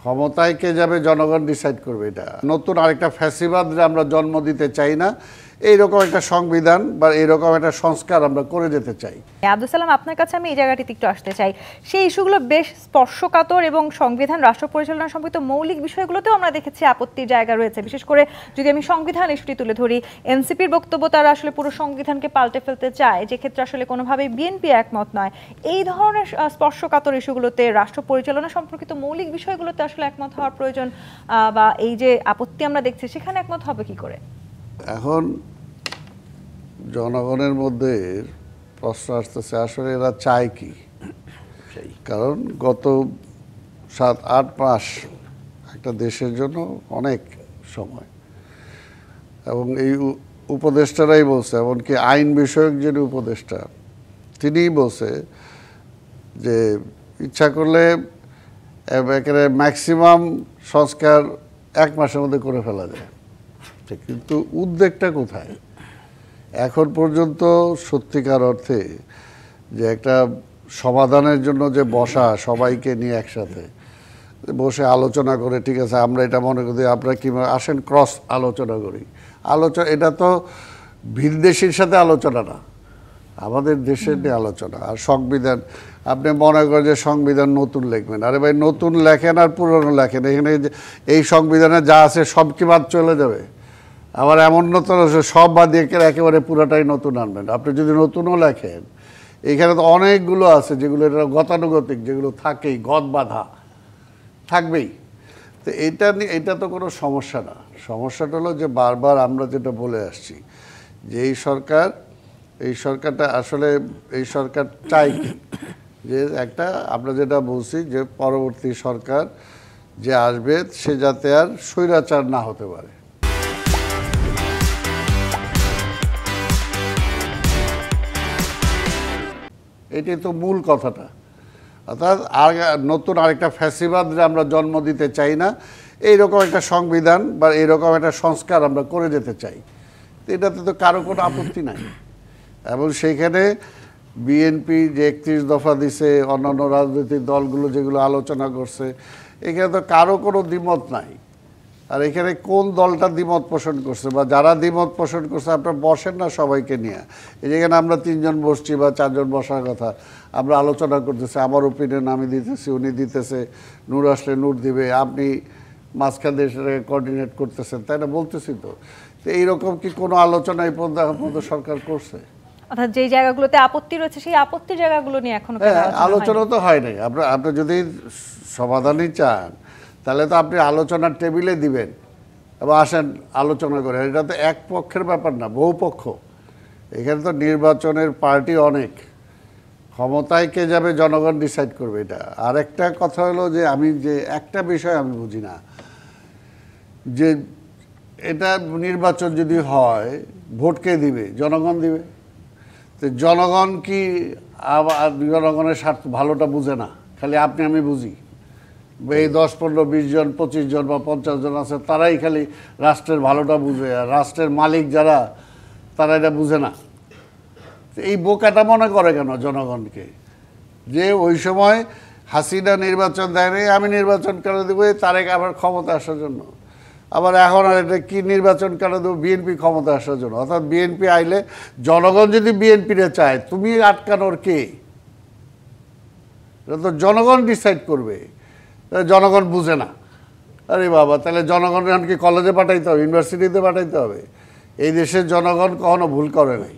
ক্ষমতায় কে যাবে জনগণ ডিসাইড করবে। এটা নতুন আরেকটা ফ্যাসিবাদে আমরা জন্ম দিতে চাই না, এইরকম একটা সংবিধান বা এইরকম একটা সংস্কার আমরা করে যেতে চাই। আব্দুল সালাম, আপনার কাছে আমি এই জায়গাটিতে একটু আসতে চাই। সেই ইস্যুগুলো বেশ স্পর্শকাতর এবং সংবিধান রাষ্ট্র পরিচালনা সম্পর্কিত মৌলিক বিষয়গুলোতেও আমরা দেখেছি আপত্তির জায়গা রয়েছে। বিশেষ করে যদি আমি সংবিধান ইস্যুটি তুলে ধরি, এনসিপির বক্তব্য তারা আসলে পুরো সংবিধানকে পাল্টে ফেলতে চায়, যে ক্ষেত্রে আসলে কোনোভাবেই বিএনপি একমত নয়। এই ধরনের স্পর্শকাতর ইস্যুগুলোতে রাষ্ট্র পরিচালনা সম্পর্কিত মৌলিক বিষয়গুলোতে আসলে একমত হওয়ার প্রয়োজন, বা এই যে আপত্তি আমরা দেখছি সেখানে একমত হবে কি করে? এখন জনগণের মধ্যে প্রশ্ন আসতেছে আসলে এরা চায় কি। কারণ গত 7-8 মাস একটা দেশের জন্য অনেক সময়, এবং এই উপদেষ্টারাই বলছে, এমনকি আইন বিষয়ক যিনি উপদেষ্টা তিনিই বলছে যে ইচ্ছা করলে একেবারে ম্যাক্সিমাম সংস্কার 1 মাসের মধ্যে করে ফেলা যায়। কিন্তু উদ্বেগটা কোথায়? এখন পর্যন্ত সত্যিকার অর্থে যে একটা সমাধানের জন্য যে বসা, সবাইকে নিয়ে একসাথে বসে আলোচনা করে, ঠিক আছে আমরা এটা মনে করি, আপনারা কি আসেন ক্রস আলোচনা করি। এটা তো ভিনদেশীর সাথে আলোচনা না, আমাদের দেশের নিয়ে আলোচনা। আর সংবিধান আপনি মনে করেন যে সংবিধান নতুন লিখবেন, আরে ভাই নতুন লেখেন আর পুরনো লেখেন, এখানে এই সংবিধানে যা আছে সব কি বাদ চলে যাবে? আবার এমন নতুন সব বাদ দিয়ে একেবারে পুরোটাই নতুন আনবেন। আপনি যদি নতুনও লেখেন, এখানে তো অনেকগুলো আছে যেগুলো এটা গতানুগতিক, যেগুলো থাকেই, গদ বাঁধা থাকবেই। তো এটা তো কোনো সমস্যা না। সমস্যাটা হলো যে বারবার আমরা যেটা বলে আসছি যে এই সরকারটা আসলে এই সরকার চাই কি, যে একটা আমরা যেটা বলছি যে পরবর্তী সরকার যে আসবে সে যাতে আর স্বৈরাচার না হতে পারে। এটাই তো মূল কথাটা। অর্থাৎ নতুন আরেকটা ফ্যাসিবাদে আমরা জন্ম দিতে চাই না, এইরকম একটা সংবিধান বা এইরকম একটা সংস্কার আমরা করে যেতে চাই। এটাতে তো কারো কোনো আপত্তি নাই। এবং সেইখানে বিএনপি যে 31 দফা দিছে, অন্যান্য রাজনৈতিক দলগুলো যেগুলো আলোচনা করছে, এখানে তো কারো কোনো দ্বিমত নাই। আর এখানে কোন দলটা দ্বিমত পোষণ করছে বা যারা দ্বিমত পোষণ করছে আপনারা বসেন না সবাইকে নিয়ে। এই যেখানে আমরা 3 জন বসছি বা 4 জন বসার কথা, আমরা আলোচনা করতেছি, আমার ওপিনিয়ন আমি দিতেছি, উনি দিতেছে, নূর আসলে নূর দিবে, আপনি মাঝখান দিয়ে সেটাকে কোঅর্ডিনেট করতেছেন, তাই না? বলতেছি তো এইরকম কি কোনো আলোচনা এই পর্যন্ত সরকার করছে? অর্থাৎ যে জায়গাগুলোতে আপত্তি রয়েছে সেই আপত্তির জায়গাগুলো নিয়ে এখনো আলোচনা তো হয় নাই। আপনি যদি সমাধানই চান তাহলে তো আপনি আলোচনার টেবিলে দিবেন এবং আসেন আলোচনা করে। এটা তো এক পক্ষের ব্যাপার না, বহু পক্ষ। এখানে তো নির্বাচনের পার্টি অনেক, ক্ষমতায় কে যাবে জনগণ ডিসাইড করবে। এটা আরেকটা কথা হলো যে আমি যে একটা বিষয় আমি বুঝি না, যে এটা নির্বাচন যদি হয় ভোট কে দিবে? জনগণ দিবে। তো জনগণ কি জনগণের স্বার্থ ভালোটা বুঝে না? খালি আপনি আমি বুঝি? এই 10, 15, 20 জন, 25 জন বা 50 জন আছে, তারাই খালি রাষ্ট্রের ভালোটা বুঝে, আর রাষ্ট্রের মালিক যারা তারা এটা বুঝে না। এই বোকাটা মনে করে কেন জনগণকে? যে ওই সময় হাসিনা নির্বাচন দেয়নি, আমি নির্বাচন করে দেবো তারেক আবার ক্ষমতা আসার জন্য। আবার এখন আর এটা কি নির্বাচন করে দেবো বিএনপি ক্ষমতা আসার জন্য। অর্থাৎ বিএনপি আইলে জনগণ যদি বিএনপিরে চায়, তুমি আটকানোর কে? এটা তো জনগণ ডিসাইড করবে। জনগণ বুঝে না। আরে বাবা, তাহলে জনগণ এখন কি কলেজে পাঠাইতে হবে, ইউনিভার্সিটিতে পাঠাইতে হবে? এই দেশের জনগণ কখনো ভুল করে নাই।